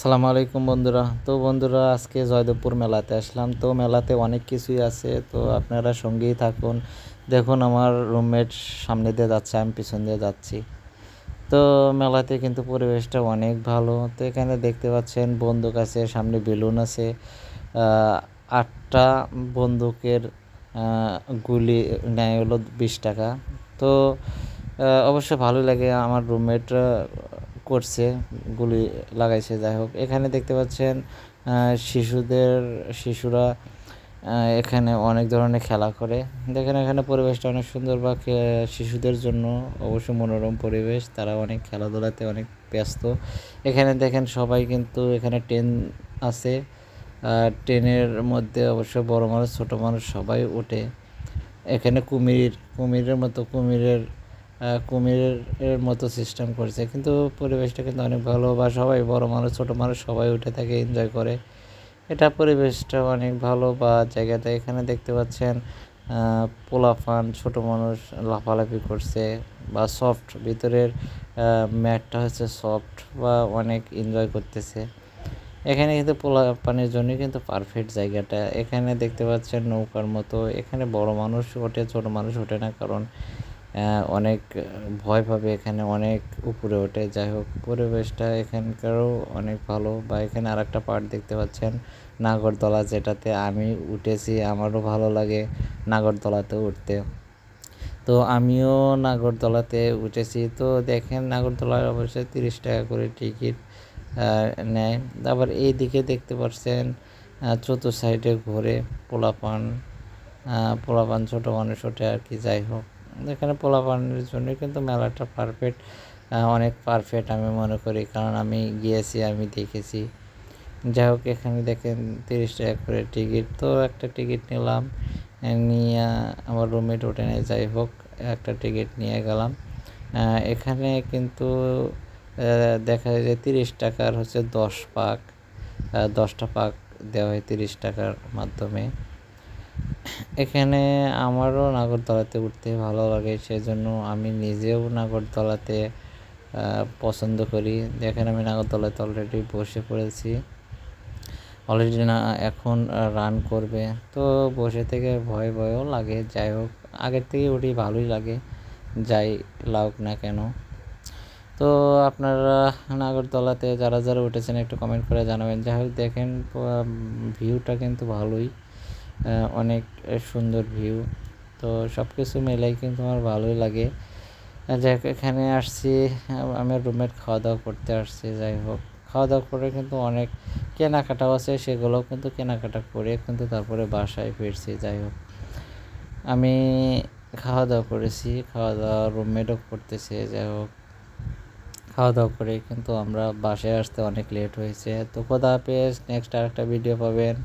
আসসালামু আলাইকুম বন্ধুরা। তো বন্ধুরা, আজকে জয়দেবপুর মেলাতে আসলাম। তো মেলাতে অনেক কিছুই আছে, তো আপনারা সঙ্গেই থাকুন। দেখুন, আমার রুমমেট সামনে দিয়ে যাচ্ছে, আমি পিছন দিয়ে যাচ্ছি। তো মেলাতে কিন্তু পরিবেশটা অনেক ভালো। তো এখানে দেখতে পাচ্ছেন বন্দুক আছে, সামনে বেলুন আছে। 8টা বন্দুকের গুলি নেয় হলো 20 টাকা। তো অবশ্য ভালো লাগে, আমার রুমমেট করছে, গুলি লাগাইছে। যাই হোক, এখানে দেখতে পাচ্ছেন শিশুরা এখানে অনেক ধরনের খেলা করে। দেখেন, এখানে পরিবেশটা অনেক সুন্দর, বা শিশুদের জন্য অবশ্যই মনোরম পরিবেশ। তারা অনেক খেলাধুলাতে অনেক ব্যস্ত। এখানে দেখেন, সবাই কিন্তু এখানে ট্রেন আছে। ট্রেনের মধ্যে অবশ্য বড় মানুষ ছোট মানুষ সবাই ওঠে। এখানে কুমিরের মতো সিস্টেম করছে, কিন্তু পরিবেশটা কিন্তু অনেক ভালো, বা সবাই বড় মানুষ ছোট মানুষ সবাই উঠে থাকে, এনজয় করে। এটা পরিবেশটা অনেক ভালো বা জায়গাটা। এখানে দেখতে পাচ্ছেন পোলাপান ছোট মানুষ লাফালাফি করছে, বা সফট ভিতরের ম্যাটটা হচ্ছে সফট, বা অনেক এনজয় করতেছে। এখানে কিন্তু পোলাপানের জন্য কিন্তু পারফেক্ট জায়গাটা। এখানে দেখতে পাচ্ছেন নৌকার মতো, এখানে বড় মানুষ ওঠে, ছোট মানুষ ওঠে না, কারণ অনেক ভয় পাবে, এখানে অনেক উপরে ওঠে। যাই হোক, পরিবেশটা এখানকারও অনেক ভালো। বা এখানে আরেকটা পার্ট দেখতে পাচ্ছেন, নাগরদোলা, যেটাতে আমি উঠেছি, আমারও ভালো লাগে নাগরদোলাতে উঠতে। তো আমিও নাগরদোলাতে উঠেছি। তো দেখেন, নাগরদোলার অবশ্যই 30 টাকা করে টিকিট নেয়। আবার এই দিকে দেখতে পাচ্ছেন চতুর সাইডে ঘুরে পোলাপান পোলাপান ছোটো মানুষ ওঠে আর কি। যাই হোক, এখানে পোলাপানের জন্য কিন্তু মেলাটা পারফেক্ট, অনেক পারফেক্ট আমি মনে করি, কারণ আমি গিয়েছি, আমি দেখেছি। যাই হোক, এখানে দেখেন 30 টাকা করে টিকিট। তো একটা টিকিট নিলাম, নিয়ে আমার রুমমেট ওঠে নেয়। যাই হোক, একটা টিকিট নিয়ে গেলাম। এখানে কিন্তু দেখা যায় যে 30 টাকার হচ্ছে 10 পাক, 10টা পাক দেওয়া হয় 30 টাকার মাধ্যমে। এখানে আমারও নাগরদোলাতে উঠতে ভালো লাগে, সেজন্য আমি নিজেও নাগরদোলাতে পছন্দ করি। দেখেন, আমি নাগরদোলাতে অলরেডি বসে পড়েছি, অলরেডি না এখন রান করবে। তো বসে থেকে ভয়ও লাগে। যাই হোক, আগের থেকে উঠি, ভালোই লাগে, যাই লাগুক না কেন। তো আপনারা নাগরদোলাতে যারা যারা উঠেছেন একটু কমেন্ট করে জানাবেন। যাই হোক, দেখেন ভিউটা কিন্তু ভালোই, অনেক সুন্দর ভিউ। তো সব কিছু মেলাই কিন্তু আমার ভালোই লাগে। যাই হোক, এখানে আসছি, আমার রুমমেট খাওয়া দাওয়া করতে আসছে। যাই হোক, খাওয়া দাওয়া করে কিন্তু অনেক কেনাকাটাও আছে, সেগুলোও কিন্তু কেনাকাটা করে কিন্তু তারপরে বাসায় ফিরছি। যাই হোক, আমি খাওয়া দাওয়া করেছি, খাওয়া দাওয়া রুমমেটও করতেছে। যাই হোক, খাওয়া দাওয়া করে কিন্তু আমরা বাসায় আসতে অনেক লেট হয়েছে। তো খোদা হাফেজ, নেক্সট আরেকটা ভিডিও পাবেন।